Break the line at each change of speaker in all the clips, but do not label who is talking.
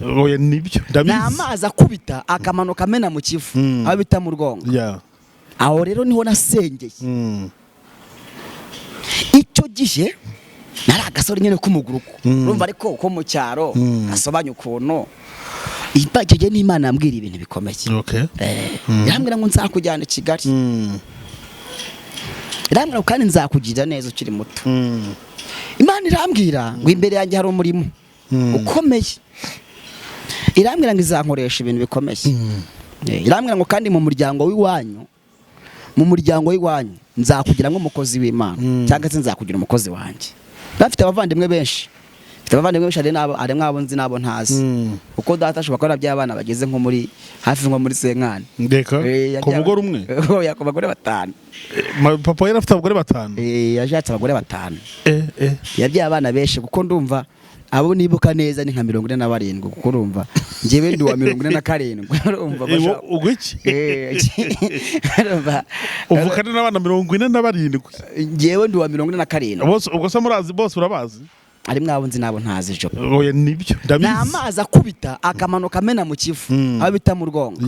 oya nibyo ndabizi
n'amazi akubita akamanuka amena mu kivu aho bita mu rwongo aho rero niho nasengeye icyo gihe nari agasore nyine k'umuguru urumva ariko ko mu cyaro gasobanya ukuntu icyo gihe n'Imana yambwira ibintu bikomeye irambwira ngo nzakujyana i Kigali irambwira kandi nzakugira neza ukiri muto Imana irambwira ngo imbere yanjye hari umurimo ukomeye irambwira ngo izankoresha ibintu bikomeye irambwira ngo kandi mu muryango w'iwanyu nzakugira nk'umukozi w'Imana cyangwa se nzakugira umukozi wanjye bafite abavandimwe benshi ari mwabo nzi nabo ntazi uko data ashobora kuba by'abana bageze nko muri hafi nko muri senkani
ndeka ku mugore umwe
ku bagore 5
papa yari afite abagore 5
yashatse abagore 5 yabyaye abana benshi kuko ndumva abo nibuka neza ni nka 47 kuko urumva njyewe ndi wa 47 urumva
ugwiki uvukana n'abana 47
njyewe ndi wa 47
ubwo se murazi bose urabazi
ari mwabo nzi nabo ntazi jo
oya nibyo ndabizi
n'amazi akubita akamanuka amena mu kivu aho bita mu rwongo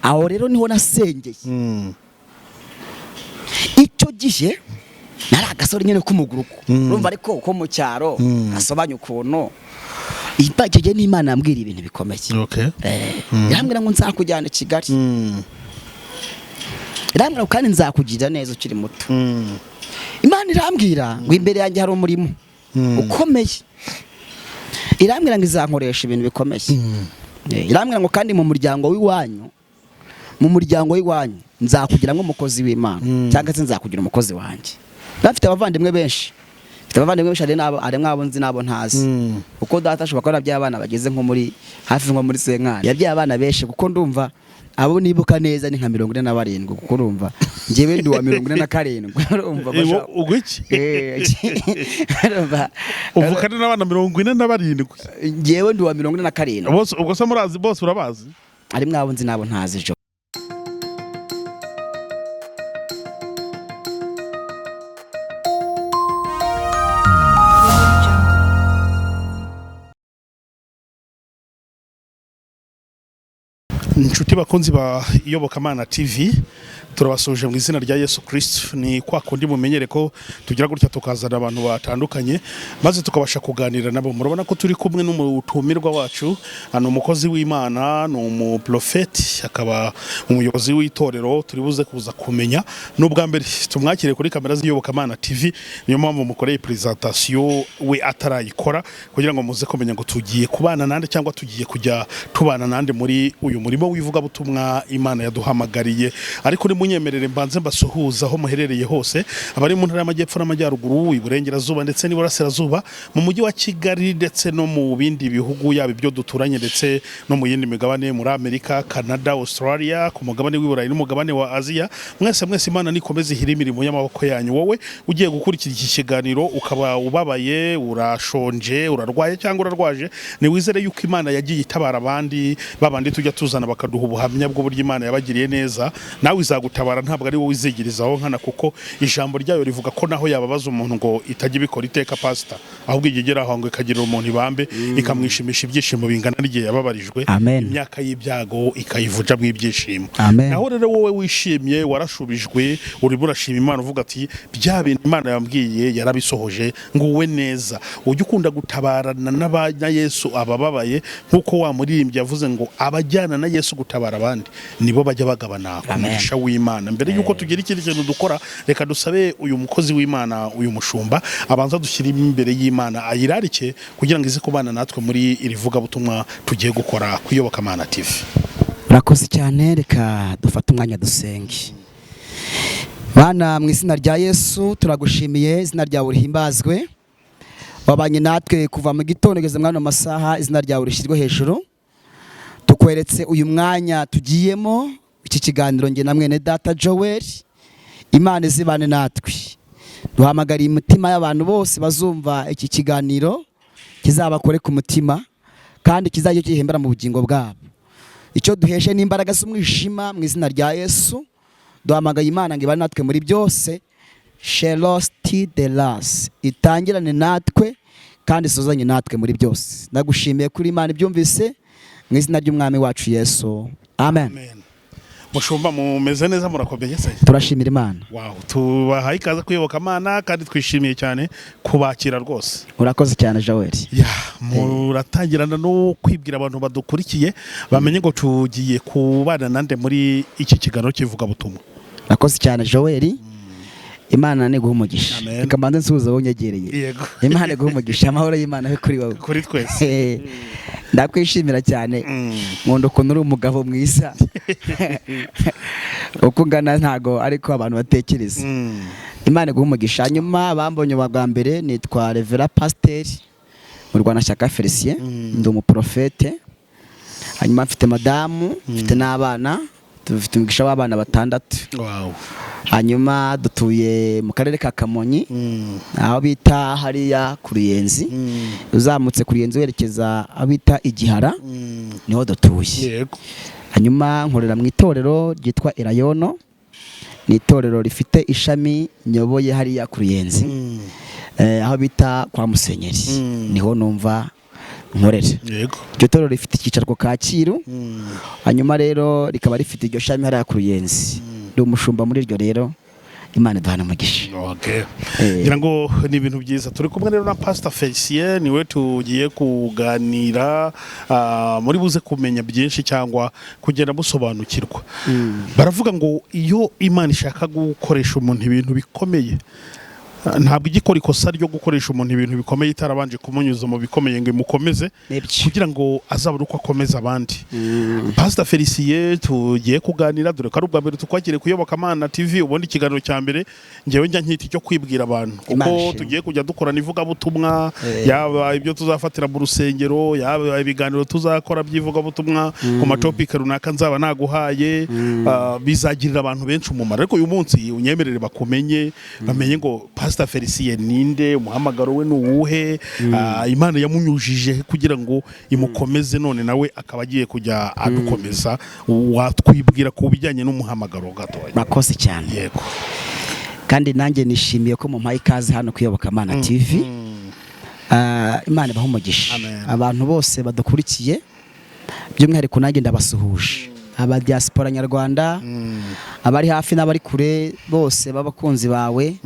aho rero niho nasengeye icyo gihe nari agasore nyine k'umuguru urumva ariko ko mu cyaro gasobanya ukuntu icyo gihe n'Imana yambwira ibintu bikomeye irambwira ngo nzakujyana i Kigali irambwira kandi nzakugira neza ukiri muto Imana irambwira ngo imbere yanjye hari umurimo ukomeye irambwira ngo izankoresha ibintu bikomeye irambwira ngo kandi mu muryango w'iwanyu nzakugira nk'umukozi w'Imana cyangwa se nzakugira umukozi wanjye bafite abavandimwe benshi ari mwabo nzi nabo ntazi uko data ashobora kuba by'abana bageze nko muri hafi nko muri senkani yabyaye abana benshi kuko ndumva abo nibuka neza ni nka 47 kuko urumva njyewe ndi wa 47 urumva
ugwiki uvukana n'abana 47
njyewe ndi wa 47
bose ubwo se murazi bose urabazi
ari mwabo nzi nabo ntazi jo
inshuti bakunzi ba Iyobokamana TV turabasuje mu izina rya Yesu Kristo ni kwa kundi mumenyere ko tugira gutya tukazana abantu batandukanye maze tukabasha kuganira nabo murabona ko turi kumwe n'umutumirwa wacu ano umukozi w'Imana no umuprofeti akaba umuyobozi w'itorero turi buze kuza kumenya n'ubwa mbere tumwakire kuri kamera z'Iyobokamana TV niyo mpamvu mukoreye presentation we atarayikora kugira ngo muze kumenya ngo tugiye kubana nande cyangwa tugiye kujya tubana nande muri uyu murimo wivuga butumwa Imana yaduhamagariye ariko ni munyemerere mbanze mbasuhuza aho muherereye hose abari mu ntara y'amajyepfo n'amajyaruguru iburengerazuba ndetse n'iburasirazuba mu mujyi wa Kigali ndetse no mu bindi bihugu yaba ibyo duturanye ndetse no mu yindi migabane muri Amerika, Canada, Australia, ku mugabane w'Iburayi n'umugabane wa Aziya mwese Imana nikomeze ihira imirimo y'amaboko yanyu wowe ugiye gukurikira iki kiganiro ukaba ubabaye urashonje urarwaye cyangwa urarwaje ni wizere yuko Imana yagiye itabara abandi babandi tujya tuzana bakaduha ubuhamya bw'uburyo Imana yabagiriye neza nawe izagutabara ntabwo ari wowe wizigirizaho nkana kuko ijambo ryayo rivuga ko naho yababaza umuntu ngo itajya ibikora iteka pastor ahubwo igegera aho ngo ikagirira umuntu ibambe ikamwishimisha ibyishimo bingana n'igihe yababarijwe imyaka y'ibyago ikayivuja mu ibyishimo naho rero wowe wishimye warashubijwe uri burashima Imana uvuga ati bya bintu Imana yambwiye yarabisohoje ngo uwe neza ujye ukunda gutabarana n'abanya Yesu abababaye nkuko wa muririmbyi yavuze ngo abajyana na Yesu gutabara abandi nibo bajya bagabana umugisha w'Imana mbere yuko tugira ikindi kintu dukora reka dusabe uyu mukozi w'Imana uyu mushumba abanza dushyira imbere y'Imana ayirarike kugira ngo ize kubana natwe muri iri vuga butumwa tugiye gukora ku Iyobokamana TV.
Urakoze cyane reka dufate umwanya dusenge. Bana mu izina rya Yesu turagushimiye izina ryawe urihimbazwe wabanye natwe kuva mu gitondo kugeza mu masaha izina ryawe rishyirwe hejuru tukweretse uyu mwanya tugiyemo iki kiganiro nge na mwene data Joel Imana izibane natwe duhamagariye imitima y'abantu bose bazumva iki kiganiro kizabakore ku mutima kandi kizajye gihembera mu bugingo bwabo icyo duheshe n'imbaraga z'umwijima mu izina rya Yesu duhamagaye Imana ngo ibane natwe muri byose shelosti de las itangirane natwe kandi isozanye natwe muri byose. Ndagushimiye kuri Imana ibyumvise mu izina ry'umwami wacu Yesu, amen.
Mushumba mumeze neza, murakomeye se?
Turashimira Imana.
Wow, tubahaye ikaze kuyoboka Imana kandi twishimiye cyane kubakira rwose.
Urakoze cyane Joel.
Muratangirana no kwibwira abantu badukurikiye bamenye ngo tugiye kubana nande muri iki kiganiro kivuga butumwa.
Urakoze cyane Joel. Imana ni guha umugisha. Ikamanze nsuhuza wonyegereye.
Yego.
Imana guha umugisha, amahoro y'Imana he kuri wowe.
Kuri twese.
Ndakwishimira cyane. Nkunda ukuntu uri umugabo mwiza. Uko ungana ntago ariko abantu batekereza. Imana guha umugisha. Nyuma bambonye bwa mbere nitwa Revera Pasteur Murwanashyaka Felicien, ndi umuprofete. Hanyuma mfite madamu, mfite n'abana, dufite umugisha w'abana 6.
Wow.
Hanyuma dutuye mu karere ka Kamonyi, aho bita hariya ku Ruyenzi. Uzamutse ku Ruyenzi werekeza aho bita Igihara, niho dutuye.
Yego.
Hanyuma nkorera mu itorero ryitwa Elayono, ni itorero rifite ishami nyoboye hariya ku Ruyenzi, aho bita kwa Musenyeri, niho numva nkorera.
Yego.
Iryo torero rifite icyicaro ku Kacyiru, hanyuma rero rikaba rifite iryo shami hariya ku Ruyenzi. Ndi umushumba muri iryo rero, Imana iduhana umugisha.
Okay. Ngira ngo ni ibintu byiza. Turi kumwe rero na Pastor Felicien, niwe tugiye kuganira muri buze kumenya byinshi cyangwa kugenda musobanukirwa. Baravuga ngo iyo Imana ishaka gukoresha umuntu ibintu bikomeye, ntabwo igikora ikosa ryo gukoresha umuntu ibintu bikomeye itarabanje kumunyuza mu bikomeye ngo imukomeze kugira ngo azabure uko akomeza abandi. Pastor Felicien tugiye kuganira, dore ko ari ubwa mbere tukwakire kuyoboka Imana TV. Ubundi ikiganiro cya mbere ngewe njya nkita icyo kwibwira abantu, kuko tugiye kujya dukorana ivugabutumwa, yaba ibyo tuzafatira mu rusengero, yaba ibiganiro tuzakora by'ivugabutumwa ku matopika runaka nzaba naguhaye, bizagirira abantu benshi umumaro. Ariko uyu munsi unyemerere bakumenye, bamenye ngo Pastor Felicien ninde, umuhamagaro we nuwuhe, Imana yamunyujije kugira ngo imukomeze, none nawe akaba agiye kujya adukomeza. Watwibwira ku bijyanye n'umuhamagaro gatoya?
Bakoze cyane.
Yego.
Kandi nanjye nishimiye ko mumpaye ikaze hano kuyoboka Imana TV. Imana ibahe umugisha. Abantu bose badukurikiye, by'umwihariko nanjye ndabasuhuje. Aba diaspora nyarwanda, abari hafi n'abari kure bose babakunzi bawe,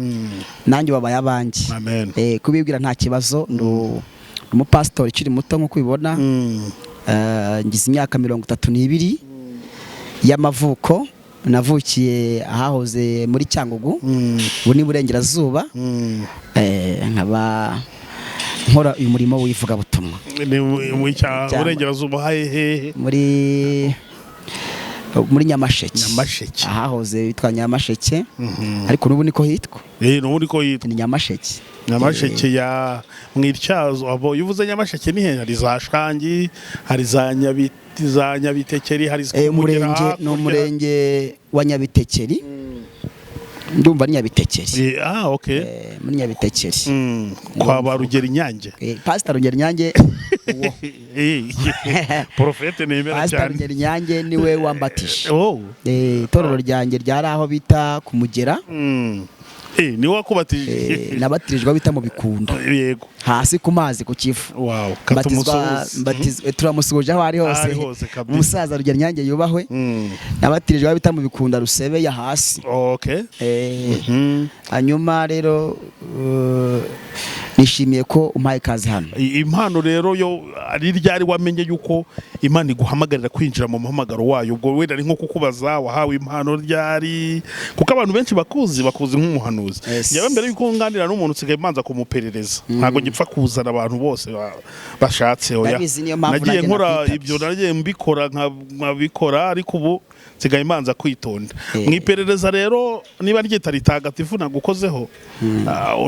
nanjye babaye abanjye. Kubibwira nta kibazo. Umupastor ukiri muto nk'uko ubibona, ngize imyaka 32 y'amavuko. Navukiye ahahoze muri Cyangugu, ubu ni Burengerazuba. Nkaba nkora uyu murimo wifuza butumwa.
Muri Burengerazuba hehe?
Muri Nyamasheke. Ahahoze bitwa Nyamasheke, ariko n'ubu niko hitwa.
N'ubu niko hitwa.
Ni Nyamasheke.
Nyamasheke ya mwityazo. Abo yuvuze Nyamasheke ni he? Hari za Shangi, hari za Nyabitekeri, hari
umurenge wa Nyabitekeri. Ndumva Nyabitekeri.
Okay.
Muri Nyabitekeri.
Kwa ba Rugeri Nyange.
Pastor Rugeri Nyange.
Profete nemera cyane.
Pastor Rugeri Nyange niwe wambatije. Itorero ryanjye ryari aho bita ku Mugera.
Ni wakubatije?
Nabatirijwe bita mu Bikunda.
Yego.
Hasi ku mazi ku Kivu.
Wow.
Batizwa turamusuhuje aho ari hose. Umusaza Rugeri Nyange yubahwe. Nabatirijwe bita mu Bikunda Rusebe ya hasi.
Okay.
Hanyuma rero nishimiye ko umpaye ikaze hano.
Impano rero yo ari ryari wamenye yuko Imana iguhamagarira kwinjira mu muhamagaro wayo? Ubwo wenda ari nko kukubaza wahawe impano ryari, kuko abantu benshi bakuzi nk'umuhanuzi. Yewe mbere yuko nganira n'umuntu usigaye manza kumuperereza, ntago gipfa kuzana abantu bose bashatse. Nagiye nkora ibyo, nagiye mbikora nkabikora, ariko ubu sigaye manza kwitonda. Mwiperereza rero niba ryita ritagatifu nagukozeho,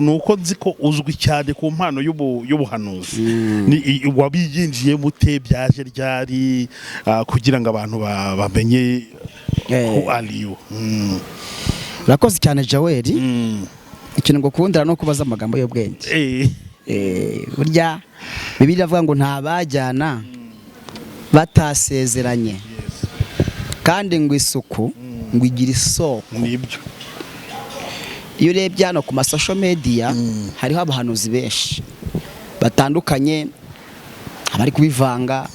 nuko nzi ko uzwi cyane ku mpano y'ubuhanuzi. Wabiyinjiye mute, byaje ryari, kugira ngo abantu bamenye ko ariyo?
Urakoze cyane Joel. Ikintu ngukundira no kubaza amagambo y'ubwenge. Burya Bibiliya avuga ngo ntabajyana batasezeranye, kandi ngo isuku ngo igira isoko.
Nibyo.
Iyo urebye hano ku masosho media, hariho abahanuzi benshi batandukanye, abari kubivanga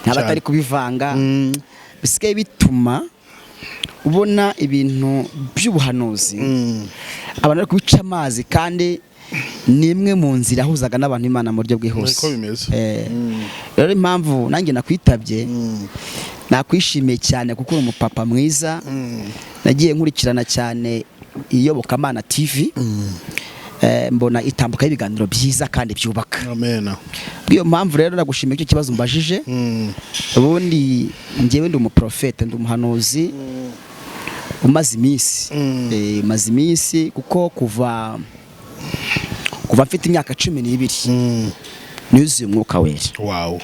n'abatari kubivanga, bisigaye bituma ubona ibintu by'ubuhanuzi abantu bari kubica amazi, kandi ni imwe mu nzira yahuzaga n'abantu Imana mu buryo bwihuse. Rero impamvu nanjye nakwitabye, nakwishimiye cyane kuko uri umupapa mwiza. Nagiye nkurikirana cyane Iyobokamana TV, mbona itambuka y'ibiganiro byiza kandi byubaka.
Amen.
Bw'iyo mpamvu rero nagushimiye icyo kibazo mbajije. Ubundi njyewe ndi umuprofete, ndi umuhanuzi umaze iminsi, kuko kuva mfite imyaka 12 nuzuye umwuka wera.
Wow.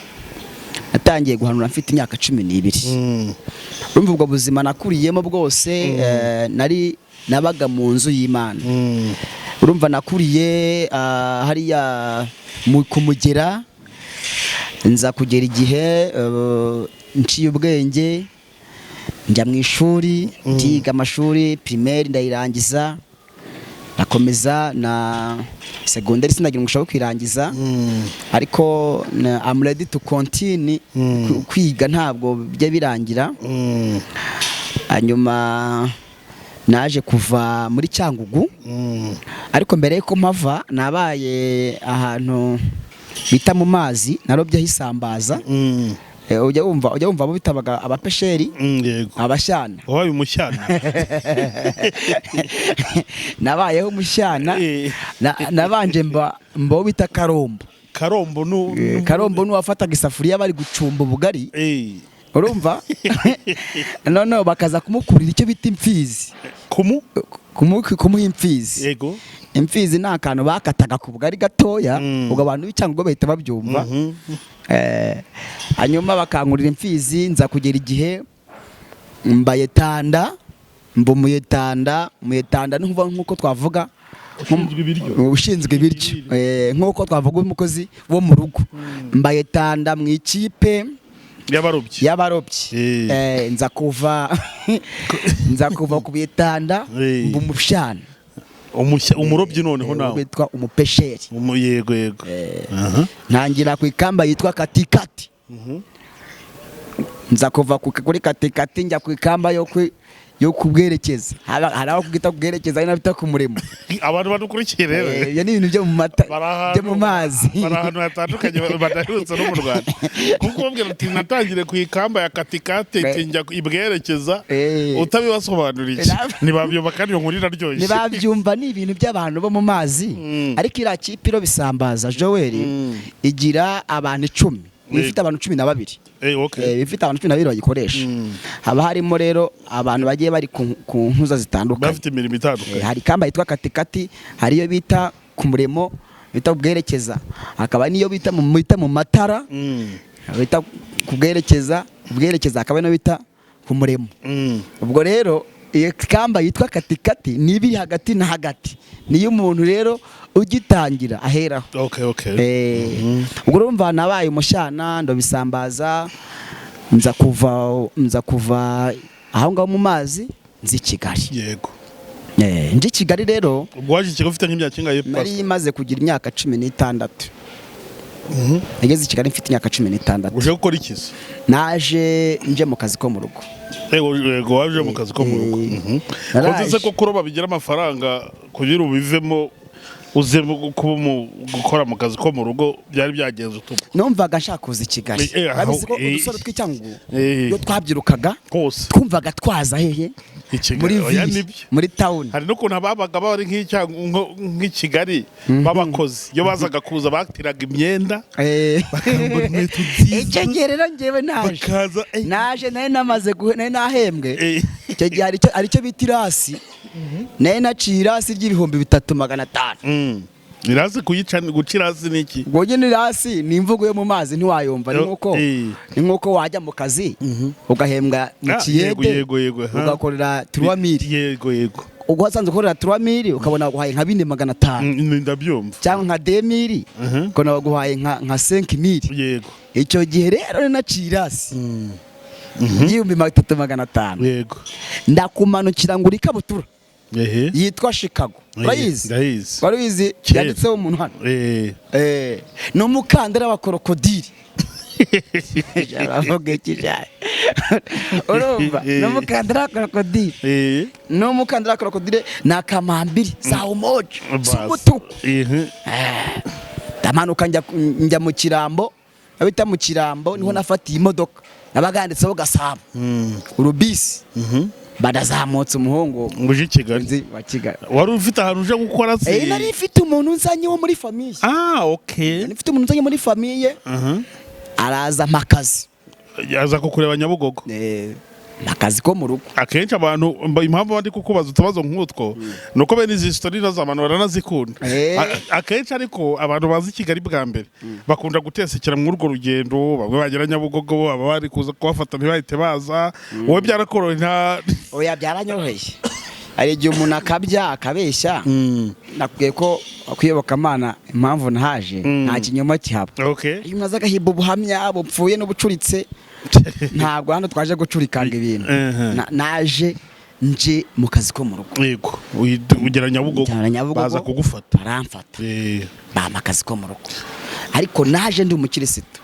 Natangiye guhanura mfite imyaka 12. Urumva ubwo buzima nakuriyemo bwose, nabaga mu nzu y'Imana. Urumva nakuriye hariya kumugera, nza kugera igihe nciye ubwenge, njya mu ishuri, ndiga amashuri primaire ndayirangiza, nakomeza na secondaire sinagira umusha wo kwirangiza, ariko I'm ready to continue kwiga, ntabwo bijya birangira. Hanyuma naje kuva muri Cyangugu, ariko mbere yuko mpava nabaye ahantu bita mu mazi, narobye hisambaza. Ujya wumva abo bitabaga abapesheri, abashyana.
Wabaye umushyana?
Nabayeho umushyana, nabanje mbo bita Karombo. Karombo n'uwafataga isafuriya bari gucumba ubugari. Urumva? None bakaza kumukurira icyo bita imfizi. Kumuha imfizi.
Yego.
Imfizi ni akantu bakataga ku bugari gatoya, ubwo abantu b'Icyangugu bahita babyumva. Hanyuma bakankurira imfizi, nza kugera igihe mbaye tanda, mbumuye tanda nk'uko twavuga ushinzwe ibiryo, nk'uko twavuga umukozi wo mu rugo. Mbaye tanda mu ikipe y'abarobyi. Nza kuva ku bitanda mbumushana.
Umurobyi noneho nawe
witwa umupesheri.
Yego.
Ntangira ku ikamba yitwa katikati. Nza kuva kuri katikati njya ku ikamba yo kubwerekeza. Hari aho kugita kubwerekeza, ari nabita ku murimo.
Abantu badukurikira rero,
ya ni ibintu byo mu mata, byo mu mazi,
bari ahantu hatandukanye badahutse no mu Rwanda. Kuko bambwira ati natangire ku ikamba ya katikati njya ibwerekeza, utabibasobanurira iki? Nibabyumva kandi iyo nkuru iraryoshye.
Nibabyumva, ni ibintu by'abantu bo mu mazi. Ariko iriya kipe iro bisambaza Joel igira abantu 10. Bifite abantu 12. Bifite abantu 12 bagikoresha. Haba harimo rero abantu bagiye bari ku ntuza zitandukanye,
bafite imirimo itandukanye.
Hari kamba yitwa katikati, hari iyo bita ku murimo, bita ubwerekeza, hakaba niyo bita mu matara, bita kubwerekeza, hakaba no bita ku murimo. Ubwo rero iyo kamba yitwa katikati nibi hagati na hagati, niyo umuntu rero ugitangira aheraho. Ubwo urumva nabaye umushyana, ndo bisambaza, nza kuva aho ngaho mu mazi nzi Kigali.
Yego.
Nje Kigali rero.
Ubwo waje Kigali ufite nk'imyaka ingahe?
Nari maze kugira imyaka 16. Nageze Kigali mfite imyaka 16.
Uje gukora iki?
Naje nje mu kazi ko mu rugo.
Yego, waje mu kazi ko mu rugo. Koze ko kuroba bigira amafaranga kugira ubivemo uze gukora mu kazi ko mu rugo, byari byagenze utuko.
Numvaga nshaka kuza Kigali. Babise ko udusoro tw'Icyangugu yo twabyirukaga twumvaga twaza hehe muri town.
Hari no kuntu ababaga bari nk'Ikigali babakozi iyo bazaga kuza batiraga imyenda, bakambara inkweto nziza.
Icyo gihe rero njyewe naje nari namaze nari nahembwe. Icyo gihe aricyo bita irasi. Naye naciye irasi ry'ibihumbi 3500.
Irasi guca irasi niki?
Ubwo nyine irasi ni imvugo yo mu mazi ntiwayumva. Ni nkuko wajya mu kazi ugahembwa mu kiyede, ugakorera 3000.
Yego.
Ubwo wasanze ukorera 3000 ukabona guhaye nka 4500.
Ndabyumva.
Cyangwa nka 2000 ukabona guhaye nka 5000.
Yego.
Icyo gihe rero naciye irasi 3500.
Yego.
Ndakumanukira ngura ikabutura. yitwa Chicago. Urayizi? Wari uyizi?
Kera.
Yanditseho umuntu hano. Ni umukandara wa krokodili. Aravuga iki cyane. Urumva? Ni umukandara wa krokodili. Ni umukandara wa krokodili na kamambiri za umoja. Z'umutuku. Ndamanuka njya mu Kirambo. Abita mu Kirambo niho nafatiye imodoka. Nabaganditseho Gasabo. Urubisi. Badazamutse umuhungu
nguje Kigali
wa Kigali.
Wari ufite ahantu uje gukora se?
Nari mfite umuntu nzanye wo muri famille.
Okay.
Nari mfite umuntu nzanye muri famille. Araza makazi.
Yaza kukureba Nyabugogo.
Akazi ko mu rugo.
Akenshi abantu impamvu bandi kukubaza utubazo nk'utwo nuko bene izi story n'abantu baranazikunda. Akenshi ariko abantu bazi Kigali bwa mbere bakunda gutesekera mu urwo rugendo, bamwe bagera Nyabugogo, aba bari kuza kubafata ntibahite baza. Wowe byarakoroye nta
oya byaranyoroheye. Ari igihe umuntu akabeshya nakubwiye ko kwiyoboka Imana impamvu ntaje nta kinyoma kihaba.
Okay.
Iyo umaze agahiba ubuhamya bupfuye n'ubucuritse ntabwo hano twaje gucurikanga ibintu. Naje nje mu kazi ko mu rugo.
Yego ugera Nyabugogo baza kugufata
baramfata bama akazi ko mu rugo ariko naje ndi umukirisitu.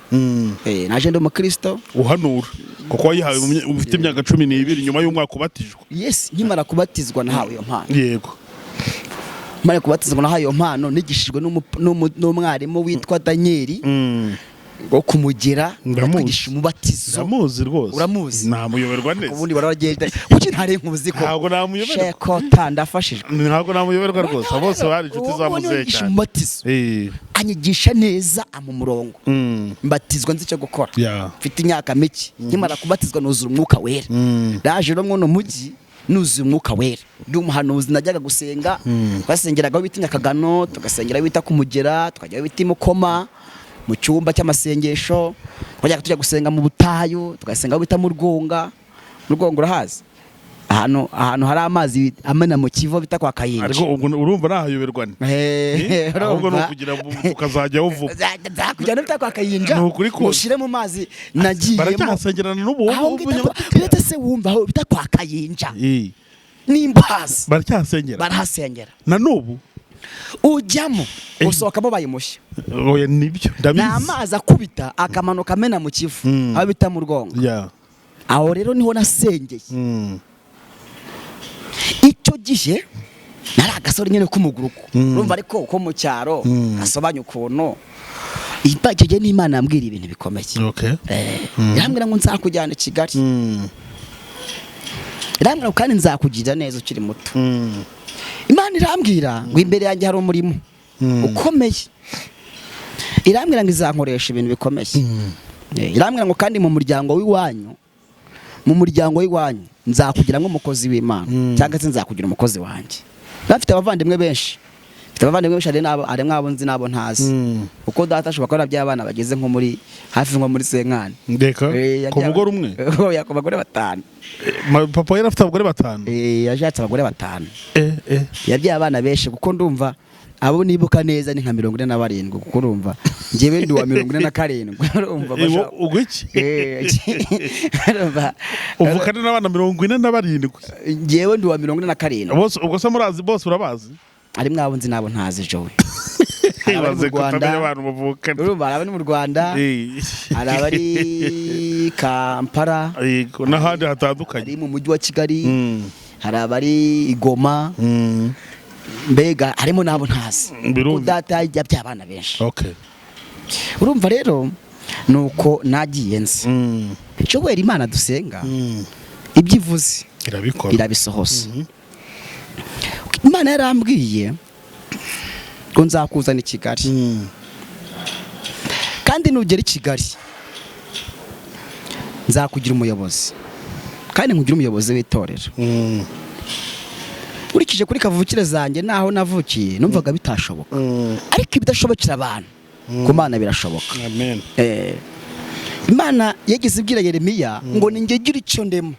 Naje ndi umukristo uhanura
kuko wayihawe ufite imyaka 12 nyuma y'umwaka ubatijwe.
Yes, nkimara kubatizwa nahawe iyo mpano.
Yego.
Mara kubatizwa nahawe iyo mpano nigishijwe n'umwarimu witwa Daniel wo kumugera kwigisha umubatizo.
Ndamuzi rwose.
Uramuzi?
Namuyoberwa neza.
Ubundi baragenda kuki ntare nkuzi ko.
Ntabwo namuyoberwa.
Sheko tandafashijwe.
Ntabwo namuyoberwa rwose. Bose bari inshuti za muzeka.
Anyigisha neza mu murongo. Mbatizwa nzi cyo gukora. Mfite imyaka mike. Nkimara kubatizwa nuzura umwuka wera. Daje no mwono mugi nuzuye umwuka wera. Ndi umuhanuzi najyaga gusenga. Twasengeraga bita Nyakagano, tugasengera bita kumugera, tukajya bita Mukoma. Mu cyumba cy'amasengesho twajyaga tujya gusenga mu butayu, tugasenga bita mu Rwonga. Rwonga urahazi? Ahantu hari amazi amena mu Kivu bita kwa Kayinja.
Ariko urumva nahayoberwa ni. Ahubwo no kugira ukazajya uvuga.
Zakujya no bita kwa Kayinja. Mushire mu mazi nagiye.
Baracyasengerana n'ubu.
Birete se wumva aho bita kwa Kayinja. Nimbazi. Barahasengera.
Na n'ubu
ujyamo usohokamo bayimushye.
Oya nibyo ndabizi.
Namaza kubita akamanuka amena mu Kivu. Aho bita mu Rwonga. Aho rero niho nasengeye. Icyo gihe nari agasore nyene k'umuguruko. Urumva ariko ko mu cyaro gasobanya ukuntu icyo gihe n'Imana yambwira ibintu bikomeye. Yambwira ngo nzakujyana Kigali. Yambwira kandi nzakugira neza ukiri muto. Imana irambwira ngo imbere yanjye hari umurimo ukomeye. Irambwira ngo izankoresha ibintu bikomeye. Irambwira ngo kandi mu muryango w'iwanyu nzakugira nk'umukozi w'Imana cyangwa se nzakugira umukozi wanjye. Bafite abavandimwe benshi. Ari mwabo nzi nabo ntazi. Uko data ashobora kubona by'abana bageze nko muri hafi nko muri senkani.
Ndeka ku mugore umwe.
Oya ku bagore 5.
Papa yari afite abagore 5.
Yashatse abagore 5. Yabyaye abana benshi kuko ndumva abo nibuka neza ni nka 47 kuko urumva ngewe ndi wa 47 urumva basha
ugwiki uvukana n'abana 47
ngewe ndi wa 47
bose ubwo se murazi bose urabazi
ari mwabo nzi nabo ntazi jowe
baze kutamenya abantu bavukana
urumva arabari mu Rwanda arabari Kampala
yego n'ahandi hatandukanye
ari mu mujyi wa Kigali harabari Igoma mbega harimo nabo ntazi data yabyaye abana benshi. Urumva rero nuko nagiye nzi cyo wera Imana dusenga ibyivuze irabisohoza. Imana yarambwiye ngo nzakuzana i Kigali kandi nugera i Kigali nzakugira umuyobozi kandi nkugira umuyobozi w'itorero. Urikije kuri kavukire zanjye naho navukiye numvaga bitashoboka ariko ibidashobokera abantu ku Mana birashoboka.
Amen.
Imana yagize ibwira Yeremiya ngo ningegira icyo ndemo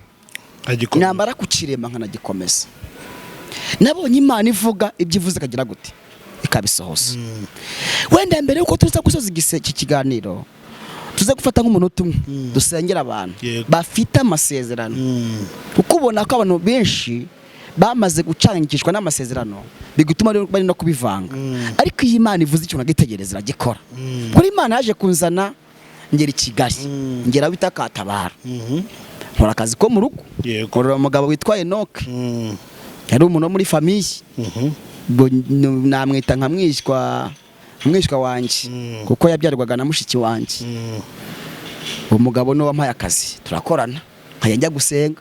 nambara kukirema nkanagikomeza. Nabonye Imana ivuga ibyivuze kagira gute ikabisohoza. Wenda mbere yuko tuza gusoza iki kiganiro tuze gufata nk'umunota umwe dusengera abantu bafite amasezerano kuko ubona ko abantu benshi bamaze gucangishwa n'amasezerano bigutuma bari no kubivanga. Ariko iyi Imana ivuze ikintu agitegereza iragikora. Kuri Imana yaje kunzana ngera i Kigali, ngera bita Katabara, nkora akazi ko mu rugo, nkorera umugabo witwa Enoke, yari umuntu wo muri famiye, namwita nka mwishywa wanjye kuko yabyarwaga na mushiki wanjye. Umugabo no wampaye akazi, turakorana, nkajya njya gusenga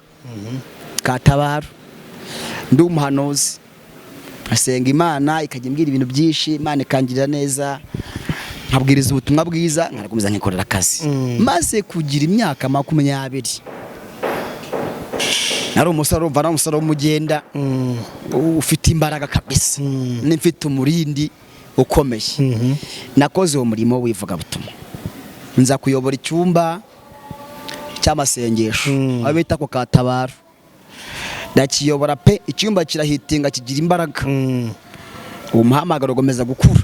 Katabara, ndi umuhanuzi, asenga Imana ikajya imbwira ibintu byinshi, Imana ikangirira neza, nkabwiriza ubutumwa bwiza, nkarakomeza nkikorera akazi. Maze kugira imyaka 20, nari umusore w'umugenda ufite imbaraga kabisa, n'imfite umurindi ukomeye. Nakoze uwo murimo wivuga butumwa, nza kuyobora icyumba cy'amasengesho aho bita ko Katabara, ndakiyobora pe, icyumba kirahitinga kigira imbaraga, umuhamagaro ugomeza gukura.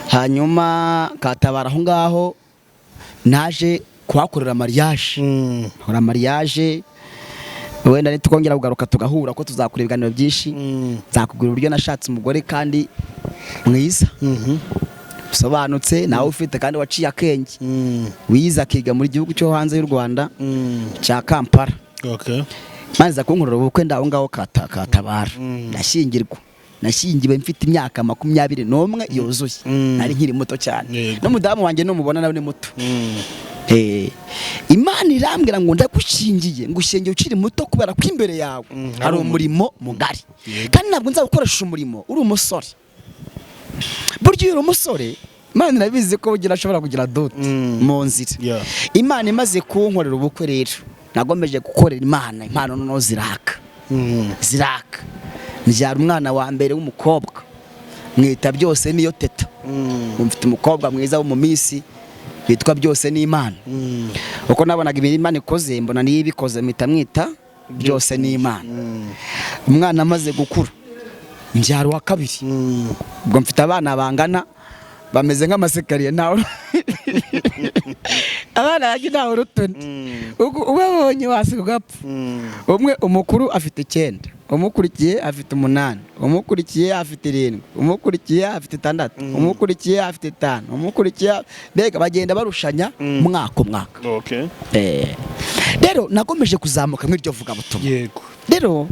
Hanyuma Katabara aho ngaho naje kuhakorera mariage, wenda nitukongera kugaruka tugahura ko tuzakora ibiganiro byinshi, nzakubwira uburyo nashatse umugore kandi mwiza, usobanutse, nawe ufite kandi waciye akenge, wize akiga muri gihugu cyo hanze y'u Rwanda cya Kampala. Maze kunkorera ubukwe ndaho ngaho Katabara, nashyingiwe mfite imyaka 21 yuzuye, nari nkiri muto cyane, n'umudamu wanjye numubona nawe ni muto. Imana irambwira ngo ndagushingiye, ngushingiye ukiri muto kubera ko imbere yawe hari umurimo mugari, kandi ntabwo nzagukoresha umurimo uri umusore. Buryo uri umusore, Imana irabizi ko ugira ashobora kugira doute mu nzira. Imana imaze kunkorera ubukwe rero, nagomeje gukorera Imana impano no ziraka. Nbyara umwana wa mbere w'umukobwa, mwita byose niyo teta. Mfite umukobwa mwiza wo mu minsi witwa byose ni Imana. Uko nabonaga ibintu Imana ikoze, mbona niyo ibikoze mwita byose ni Imana. Umwana amaze gukura, mbyara wa kabiri, ubwo mfite abana bangana bameze nk'amasekariye, nawe abana bagiye nawe rutoni, ubabonye wasiga ugapfa. Umwe umukuru afite 9, umukurikiye afite 8, umukurikiye afite 7, umukurikiye afite 6, umukurikiye afite 5, umukurikiye, mbega bagenda barushanya mwaka. Rero nagomeje kuzamuka mw'iryo vuga butumwa. Rero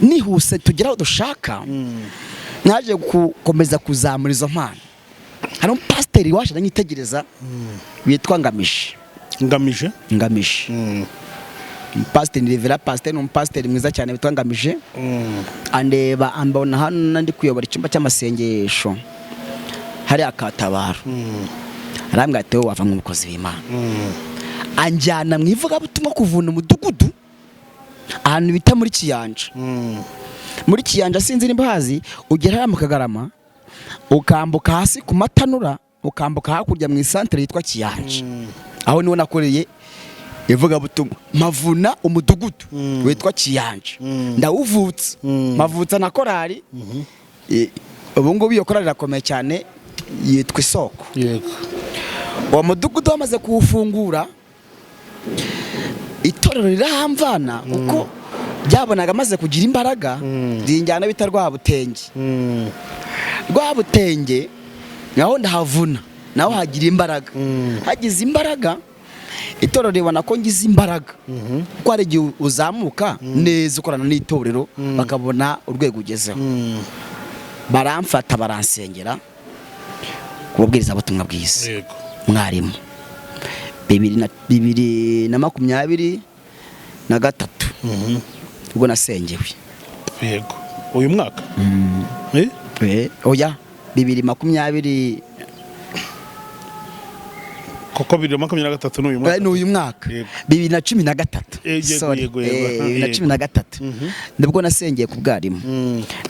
nihuse tugera aho dushaka, naje gukomeza kuzamura izo mpano. Hari umupasiteri waje anyitegereza witwa Ngamije. Pasiteri Rivera, pasiteri n'umupasiteri mwiza cyane witwa Ngamije. Andeba ambona hano ndi kuyobora icyumba cy'amasengesho hari Katabara. Arambwira ati wava mu mukozi w'Imana. Anjyana mwivuga butumwa kuvuna umudugudu ahantu bita muri Kiyanja. Muri Kiyanja sinzi nimba hazi, ugera mu Kagarama ukambuka hasi ku matanura, ukambuka hakurya mu isantere yitwa Kiyanja. Aho niho nakoreye ivuga butumwa, mavuna umudugudu witwa Kiyanja. Ndawuvutse, mavutsa na korari. Ubu ngubu iyo korari irakomeye cyane, yitwa Isoko. Uwo mudugudu wamaze kuwufungura, itorero rirahamvana uko byabonaga amaze kugira imbaraga, rinjyana bita Rwabutenge, naho ndahavuna, naho hagira imbaraga. Hagize imbaraga, itorero ribona ko ngize imbaraga, kuko hari igihe uzamuka neza ukorana n'itorero bakabona urwego ugezeho. Baramfata baransengera kubabwiriza ubutumwa bwiza. Mwarimu 2023 ubwo nasengewe.
Uyu mwaka?
Oya 2020,
koko 2023 n'uyu mwaka.
N'uyu mwaka 2013. Sorry, 2013 nibwo nasengeye ku bwarimu,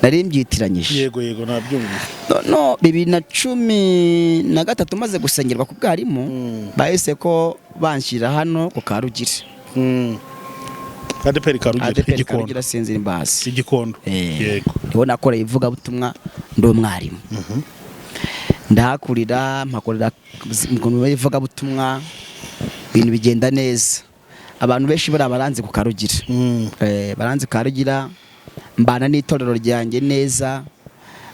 nari mbyitiranyije.
Yego nabyumva.
No 2013 maze gusengerwa ku bwarimu, bahise ko banshyira hano ku Karugire.
Adeperi Karugire
Igikondo sinzira imbasi
Igikondo. Yego
niho nakoreye ivuga butumwa ndo mwarimu. Ndahakurira mpakorera mu ivuga butumwa, ibintu bigenda neza. Abantu benshi bari baranze ku Karugire, baranze Karugira, mbana n'itorero ryanjye neza.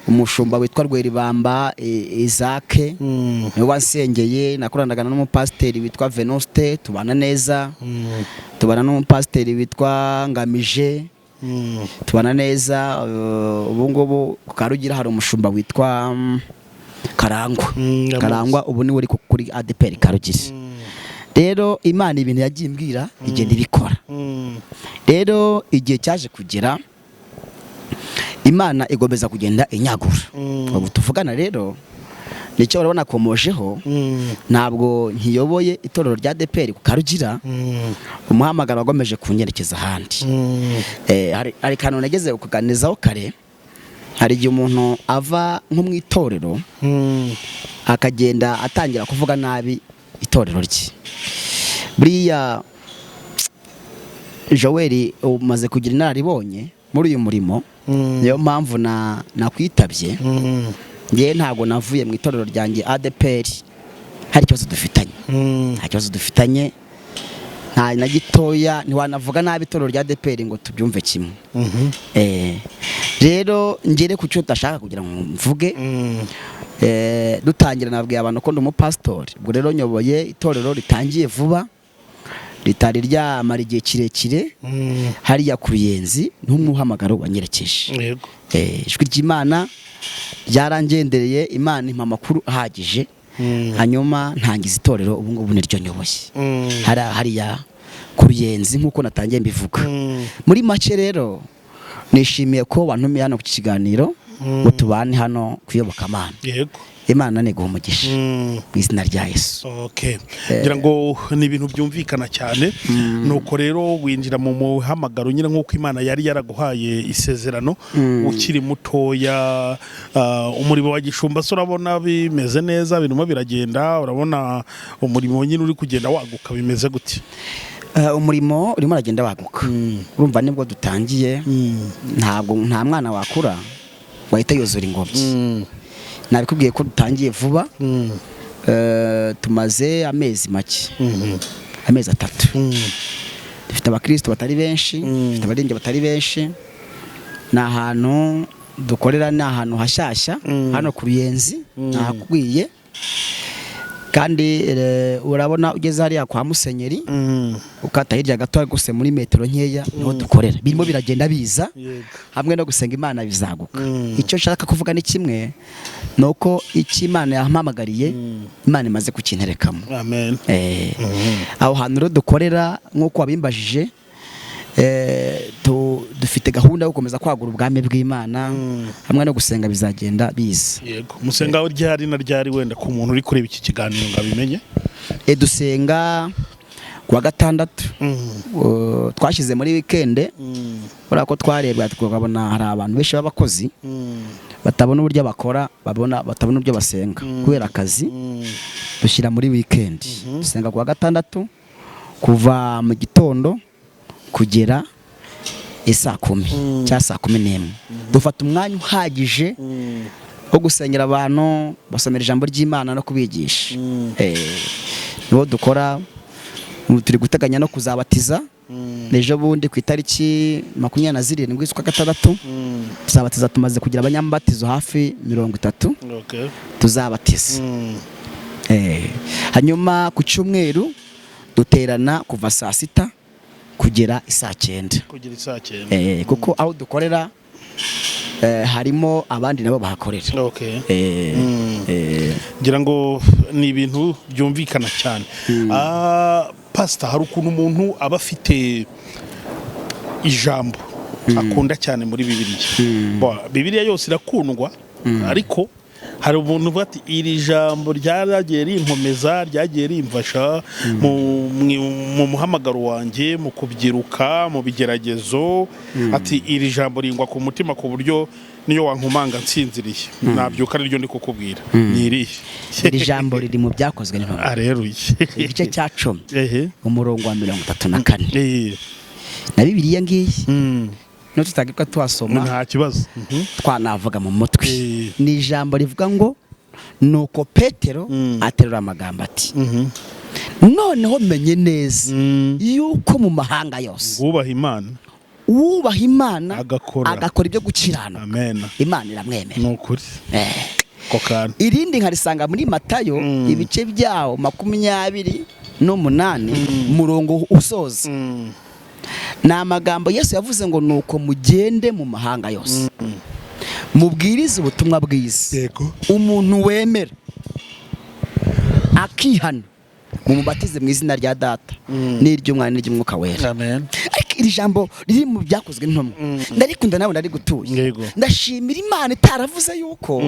Umushumba witwa Rweribamba Isaac niwe wansengeye. Nakoranaga n'umupasiteri witwa Venuste, tubana neza. Tubana n'umupasiteri witwa Ngamije, tubana neza. Ubu ngubu ku Karugira hari umushumba witwa Karangwa ubu niwe uri kuri ADPR Karugira. Rero Imana ibintu yagiye imbwira igenda ibikora. Rero igihe cyaje kugera Imana igomeza kugenda inyagura. Ubu tuvugana rero nicyo urabona komojeho, ntabwo nkiyoboye itorero rya ADPR ku Karugira, umuhamagaro wagomeje kunyerekeza ahandi. Hari kantu nageze kuganizaho kare. Hari igihe umuntu ava nko mu itorero akagenda atangira kuvuga nabi itorero rye. Buriya Joel umaze kugira inararibonye muri uyu murimo, niyo mpamvu nakwitabye. Ngewe ntabwo navuye mu itorero ryanjye ADPR hari ikibazo dufitanye, nta na gitoya. Ntiwanavuga nabi itorero rya ADPR ngo tubyumve kimwe. Rero ngere ku cyo ndashaka kugira ngo mvuge. Dutangira nabwiye abantu ko ndi umupasitori. Ubwo rero nyoboye itorero ritangiye vuba, ritari ryamara igihe kirekire, hariya ku Ruyenzi. N'umuhamagaro wanyerekeje. Ijwi ry'Imana ryarangendereye, Imana impa amakuru ahagije, hanyuma ntangiza itorero. Ubu ngubu niryo nyoboye hariya ku Ruyenzi nk'uko natangiye mbivuga. Muri make rero nishimiye ko wantumiye hano ku kiganiro ngo tubane hano kuyoboka Imana. Imana niguha umugisha mu izina rya Yesu.
Ngira ngo ni ibintu byumvikana cyane. Nuko rero winjira mu muhamagaro nyine nk'uko Imana yari yaraguhaye isezerano ukiri mutoya. Umurimo wa gishumba se urabona bimeze neza, birimo biragenda? Urabona umurimo nyine uri kugenda waguka, bimeze gute?
Umurimo urimo uragenda waguka. Urumva nibwo dutangiye, nta mwana wakura wahita yuzura ingobyi. Nabikubwiye ko dutangiye vuba. Tumaze amezi make, amezi 3. Dufite abakristo batari benshi, dufite abaririmbyi batari benshi. Ni ahantu dukorera, ni ahantu hashyashya hano ku Ruyenzi, nahakubwiye. Kandi urabona ugeze hariya kwa Musenyeri, ukata hirya gato guse muri metero nkeya niho dukorera. Birimo biragenda biza, hamwe no gusenga Imana bizaguka. Icyo nshaka kuvuga ni kimwe, nuko iki Imana yahamamagariye, Imana imaze kukinterekamo.
Amen.
Aho hantu rero dukorera nk'uko wabimbajije, dufite gahunda yo gukomeza kwagura ubwami bw'Imana, hamwe no gusenga bizagenda biza.
Yego. Musenga ryari na ryari wenda ku muntu uri kureba iki kiganiro ngabimenye?
Dusenga kuwa gatandatu. Twashyize muri weekend, urako ko twarebwa tukabona hari abantu benshi b'abakozi batabona uburyo bakora, batabona uburyo basenga kubera akazi. Dushyira muri weekend. Dusenga kuwa gatandatu kuva mu gitondo kugera saa 10 cyangwa saa 11. Dufata umwanya uhagije wo gusengera abantu, basomera ijambo ry'Imana no kubigisha. Niho dukora. Turi guteganya no kuzabatiza ejo bundi ku itariki 27 z'ukwa gatandatu. Tuzabatiza, tumaze kugira abanyambatizo hafi 30. Tuzabatiza. Hanyuma ku cyumweru duterana kuva saa 6 kugera saa 9. Kuko aho dukorera harimo abandi nabo bahakorera.
Ngira ngo ni ibintu byumvikana cyane. Pastor, hari ukuntu umuntu aba afite ijambo akunda cyane muri Bibiliya. Bibiliya yose irakundwa, ariko hari umuntu uvuga ati iri jambo ryaragiye rinkomeza, ryagiye rimfasha mu muhamagaro wanjye, mu kubyiruka, mu bigeragezo. Ati iri jambo ringwa ku mutima ku buryo niyo wankumanga nsinziriye nabyuka ari ryo ndi kukubwira. Ni irihe?
Iri jambo riri mu byakozwe n'intumwa.
Areruye.
Igice cya 10 umurongo wa 34. Na Bibiliya ngiyi no tutagika twasoma
nta kibazo,
twanavuga mu mutwe. Ni ijambo rivuga ngo nuko Petero aterura amagambo ati, noneho menye neza yuko mu mahanga yose
wubaha Imana
uwubaha Imana
agakora
ibyo gukiranuka.
Amen.
Imana iramwemera.
Nukuri. Kokana.
Irindi nkarisanga muri Matayo ibice byawo 28 murongo usoza. Ni amagambo Yesu yavuze ngo nuko mugende mu mahanga yose mubwirize ubutumwa bwiza.
Yego.
Umuntu wemera akihana mumubatize mu izina rya Data n'iry'Umwana n'iry'Umwuka wera.
Amen.
Ariko iri jambo riri mu byakozwe n'intumwa ndarikunda nawe ndari gutuye.
Yego.
Ndashimira Imana itaravuze yuko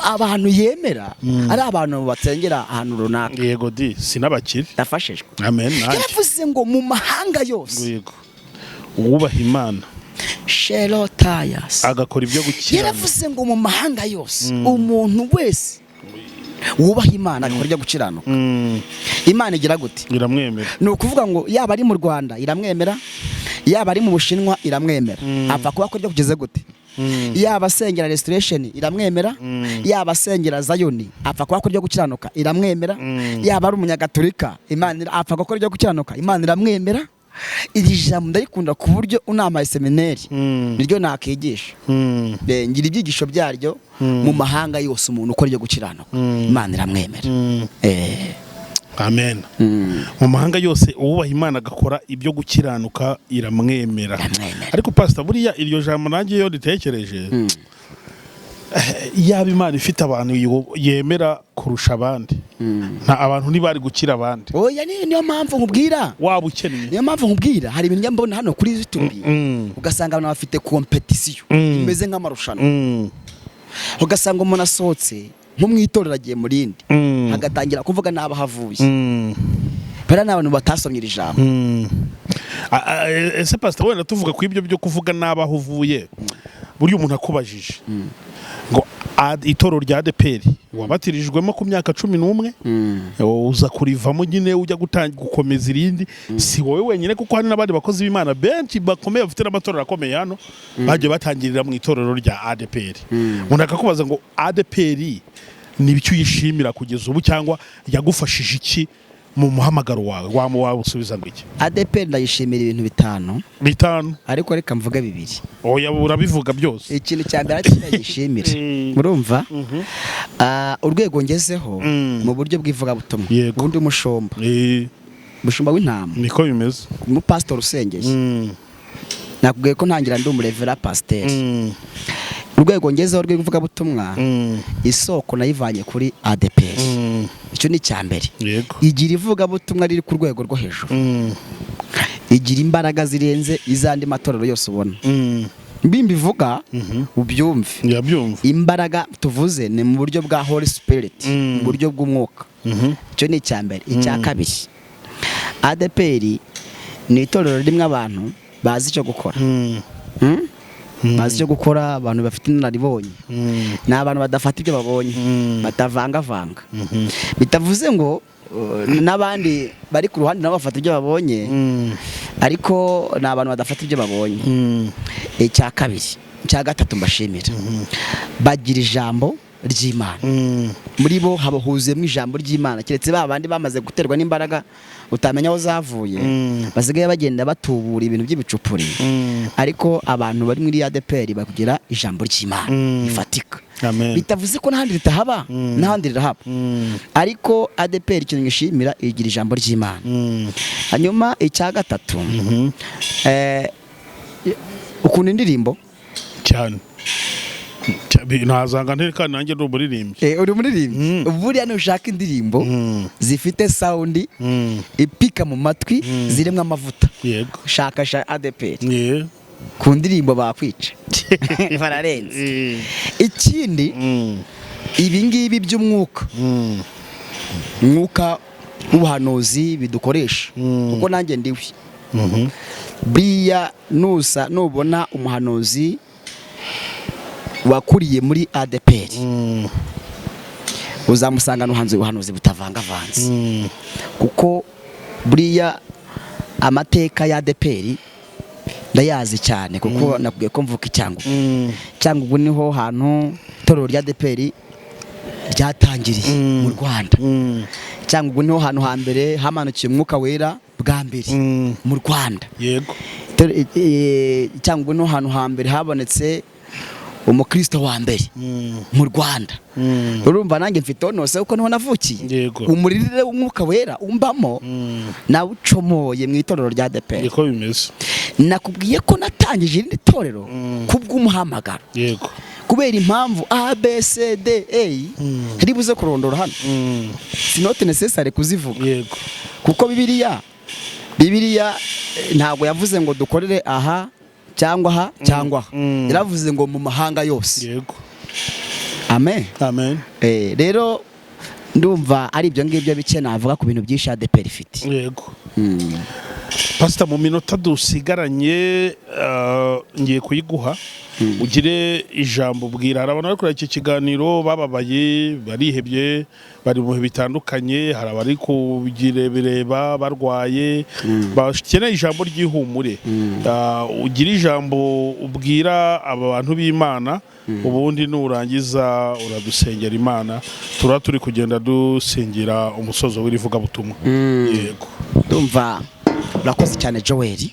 abantu yemera ari abantu batsengera ahantu runaka.
Yego di sinabakiri.
Ndafashijwe.
Amen.
Yaravuze ngo mu mahanga yose.
Yego. Uwubaha Imana
Shelotayas
agakora ibyo gukiranuka.
Yaravuze ngo mu mahanga yose umuntu wese wubaha Imana agakora ibyo gukiranuka. Imana igira gute?
Iramwemera.
Ni ukuvuga ngo yaba ari mu Rwanda iramwemera, yaba ari mu Bushinwa iramwemera. Apfa kuba akora ibyo kugeze gute? Yaba asengera restoration iramwemera, yaba asengera Zayoni apfa kuba akora ibyo gukiranuka iramwemera, yaba ari umunyagatolika Imana apfa gukora ibyo gukiranuka Imana iramwemera. Iri jambo ndayikunda ku buryo unamaye seminari niryo nakigisha. Ngira ibyigisho byaryo mu mahanga yose umuntu ukora ibyo gukiranuka Imana iramwemera.
Amen. Mu mahanga yose uwubaha Imana agakora ibyo gukiranuka iramwemera. Ariko pastor buriya iryo jambo nanjye yo ritekereje yaba Imana ifite abantu yemera kurusha abandi nta abantu ntibari gukira abandi.
Oya niyo mpamvu nkubwira
waba ukennye.
Niyo mpamvu nkubwira hari ibintu mbona hano kuri YouTube ugasanga abantu bafite competition imeze nk'amarushanwa. Ugasanga umuntu asohotse nko mu itorero agiye mu rindi agatangira kuvuga naba havuye. Bara n'abantu batasomye iri jambo.
Ese pastor wenda tuvuga ku ibyo byo kuvuga naba huvuye buri umuntu akubajije ngo itorero rya ADPR wabatirijwemo ku myaka 11 uza kurivamo nyine ujya gukomeza irindi si wowe wenyine kuko hari n'abandi bakozi b'Imana benshi bakomeye bafite n'amatorero akomeye hano baje batangirira mu itorero rya ADPR. Umuntu akakubaza ngo ADPR ni ibyo uyishimira kugeza ubu cyangwa yagufashije iki mu muhamagaro wawe waba usubiza ngo iki?
ADPR ndayishimira ibintu bitanu ariko reka mvuga 2.
Oya urabivuga byose.
Ikintu cya mbere cyagishimira murumva urwego ngezeho mu buryo bw'ivugabutumwa ubundi umushomba w'intama
niko bimeze
mu pastor usengeye nakubwiye ko ntangira ndi umurevera pasteur. Urwego ngezeho rw'ivugabutumwa isoko nayivanye kuri ADPR. Icyo ni cyambere. Igira ivugabutumwa riri ku rwego rwo hejuru. Igira imbaraga zirenze izandi matorero yose ubona. Mbimbivuga ubyumve.
Yabyumva.
Imbaraga tuvuze ni mu buryo bwa Holy Spirit, mu buryo bw'umwuka. Icyo ni cyambere. Icya kabiri ADPR ni itorero rimwe abantu bazi icyo gukora. Bazi icyo gukora, abantu bafite inararibonye. Ni abantu badafata ibyo babonye batavanga. Bitavuze ngo n'abandi bari ku ruhande nabo bafata ibyo babonye ariko ni abantu badafata ibyo babonye. Icya kabiri, icya gatatu mbashimira bagira ijambo ry'Imana. Muri bo habahuzemo ijambo ry'Imana keretse babandi bamaze guterwa n'imbaraga utamenya aho zavuye basigaye bagenda batubura ibintu by'ibicupuri. Ariko abantu bari muri ADPR bakugira ijambo ry'Imana bifatika. Bitavuze ko n'ahandi ritahaba n'ahandi rirahaba ariko ADPR ikintu ngishimira igira ijambo ry'Imana. Hanyuma icya gatatu ukunda indirimbo
cyane ntazanga ntekana nanjye ndi umuririmbyi.
Uri umuririmbyi buriya nushaka indirimbo zifite sound ipika mu matwi zirimo amavuta shaka ADPR ku ndirimbo bakwica bararenze. Ikindi ibi ngibi by'umwuka w'ubuhanuzi bidukoresha kuko nanjye ndiwe buriya nubona umuhanuzi wakuriye muri ADPR uzamusanga n'uhanze ubuhanuzi butavangavanze kuko buriya amateka ya ADPR ndayazi cyane kuko nakubwiye ko mvuka cyangwa ubu niho hantu itorero rya ADPR ryatangiriye mu Rwanda. Cyangwa ubu niho hantu hambere hamanukiye umwuka wera bwa mbere mu Rwanda. cyangwa no hantu hambere habonetse umukristo wa mbere mu Rwanda. Urumva nanjye mfite onose uko niho navukiye. Umurire w'umwuka wera umbamo nawe ucomoye mu itorero rya DPR.
Niko bimeze.
Nakubwiye ko natangije irindi torero kubw'umuhamagaro.
Yego.
Kubera impamvu A B C D A ribuze kurondora hano. Sinote necessary kuzivuga.
Yego.
Kuko Bibiliya ntabwo yavuze ngo dukorere aha cyangwa cyangwa yaravuze ngo mu mahanga yose.
Yego.
Amen.
Amen.
Rero ndumva ari ibyo ngibyo bike navuga ku bintu byinshi ADPR ifite.
Yego. Pastor, mu minota dusigaranye ngiye kuyiguha ugire ijambo bwira harabona ariko iki kiganiro bababaye barihebye bari mu bitandukanye hari abari kugirebireba barwaye bakeneye ijambo ry'ihumure ugira ijambo ubwira aba bantu b'Imana ubundi nurangiza uradusengera Imana turi kugenda dusengera umusozo w'irivuga butumwa. Yego.
Ndumva urakoze cyane Joel.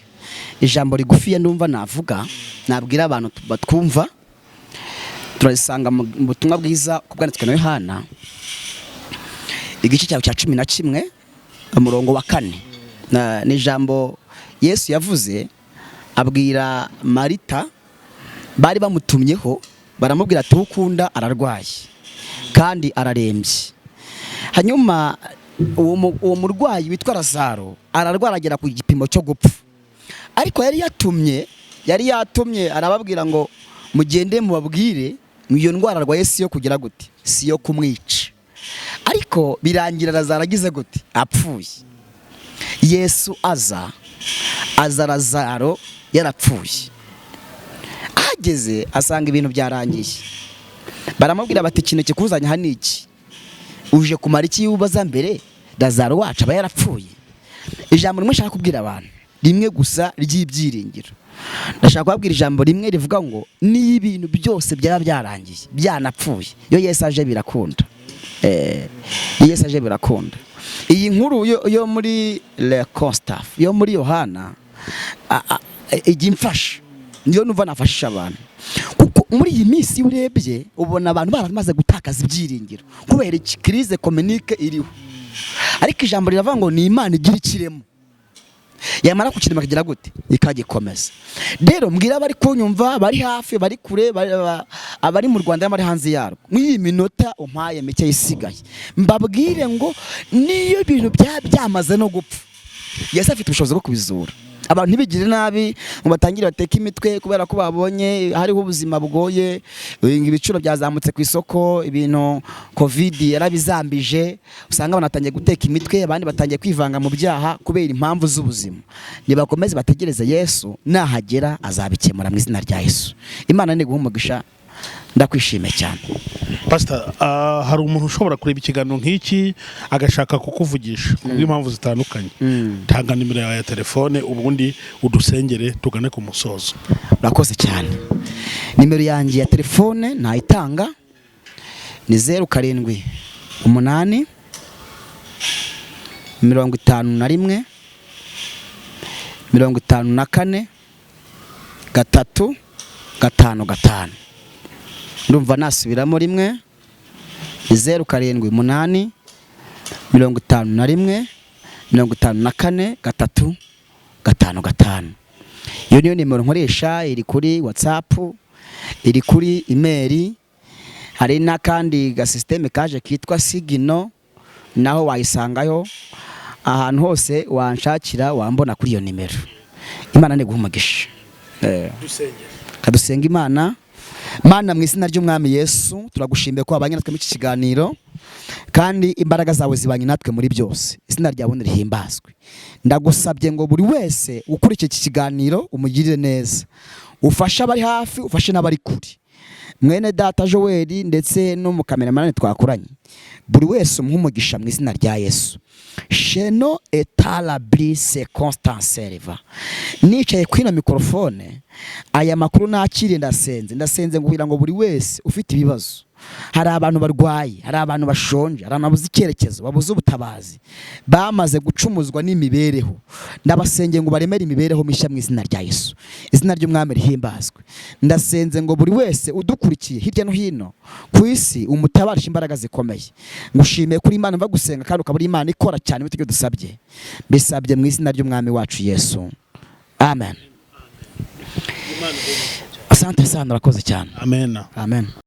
Ijambo rigufiye ndumva navuga nabwira abantu batwumva turazisanga mu butumwa bwiza kubwanitswe na Yohana igice cya 11 umurongo wa 4. Ni ijambo Yesu yavuze abwira Marita bari bamutumyeho baramubwira ati ukunda ararwaye kandi ararembye. Hanyuma uwo murwayi witwa Lazaro ararwaragera ku gipimo cyo gupfa. Ariko yari yatumye arababwira ngo mugende mubabwire iyo ndwara arwaye si yo kugira gute si yo kumwica. Ariko birangira Lazaro agize gute apfuye. Yesu aza Lazaro yarapfuye. Ageze asanga ibintu byarangiye. Baramubwira bati ikintu kikuzanye hano iki uje kumara iki yubaza mbere Lazaro wacu aba yarapfuye. Ijambo rimwe nshaka kubwira abantu rimwe gusa ry'ibyiringiro. Ndashaka kubabwira ijambo rimwe rivuga ngo ni ibintu byose byaba byarangiye byanapfuye yo Yesu aje birakunda. Yesu aje birakunda. Iyi nkuru yo muri Le Constaff yo muri Yohana igimfasha niyo numva nafashisha abantu kuko muri iyi minsi urebye ubona abantu baramaze gutakaza ibyiringiro kubera iki crise communique iriho. Ariko ijambo riravuga ngo ni Imana igira ikiremo yamara kukirema kagira gute ikagikomeza. Rero mbwira bari kunyumva bari hafi bari kure abari mu Rwanda y'amari hanze yarwo muri minota umpaye mike isigaye mbabwire ngo niyo ibintu byamaze no gupfa Yesu afite ubushobozi bwo kubizura. Abantu ntibigire nabi ngo batangire bateka imitwe kubera ko babonye hariho ubuzima bugoye ibiciro byazamutse ku isoko ibintu covid yarabizambije usanga banatangiye guteka imitwe abandi batangiye kwivanga mu byaha kubera impamvu z'ubuzima. Nibakomeze bategereze Yesu nahagera azabikemura mu izina rya Yesu. Imana ni guhumugisha ndakwishime cyane.
Pastor, hari umuntu ushobora kureba ikiganiro nk'iki agashaka kukuvugisha kubw'impamvu zitandukanye. Tanga nimero ya telefone ubundi udusengere tugane ku musozo.
Urakoze cyane. Nimero yanjye ya telefone nayitanga ni 07 8 51 54 3 5 ndumva nasubiramo rimwe 07 8 51 54 3 5. Iyo niyo nimero nkoresha iri kuri whatsapp iri kuri email hari n'akandi ga system kaje kitwa Sigino naho wayisangayo ahantu hose wanshakira wambona kuri iyo nimero. Imana ni guhumugisha. Kadusenga Imana. Mana mu izina ry'umwami Yesu turagushimbe ko abanye natwe mu iki kiganiro kandi imbaraga zawe zibanye natwe muri byose. Izina ryawe nirihimbazwe. Ndagusabye ngo buri wese ukurikije iki kiganiro umugirire neza. Ufasha abari hafi ufashe n'abari kuri. Mwene data Joel ndetse no mu cameraman twakoranye. Buri wese umugisha mu izina rya Yesu. Sheno etala brise constant serva. Nicaye kwina mikrofone aya makuru nakiri ndasenze nguhira ngo buri wese ufite ibibazo hari abantu barwaye, hari abantu bashonje, hari abantu babuze icyerekezo, babuze ubutabazi, bamaze gucumuzwa n'imibereho. Ndabasengeye ngo baremere imibereho mishya mu izina rya Yesu. Izina ry'Umwami rihimbazwe. Ndasenze ngo buri wese udukurikiye hirya no hino ku isi umutabarisha imbaraga zikomeye. Ngushimiye kuri Imana mva gusenga kandi ukaba uri Imana ikora cyane bityo dusabye. Bisabye mu izina ry'Umwami wacu Yesu. Amen. Asante sana, urakoze cyane.
Amen.
Amen.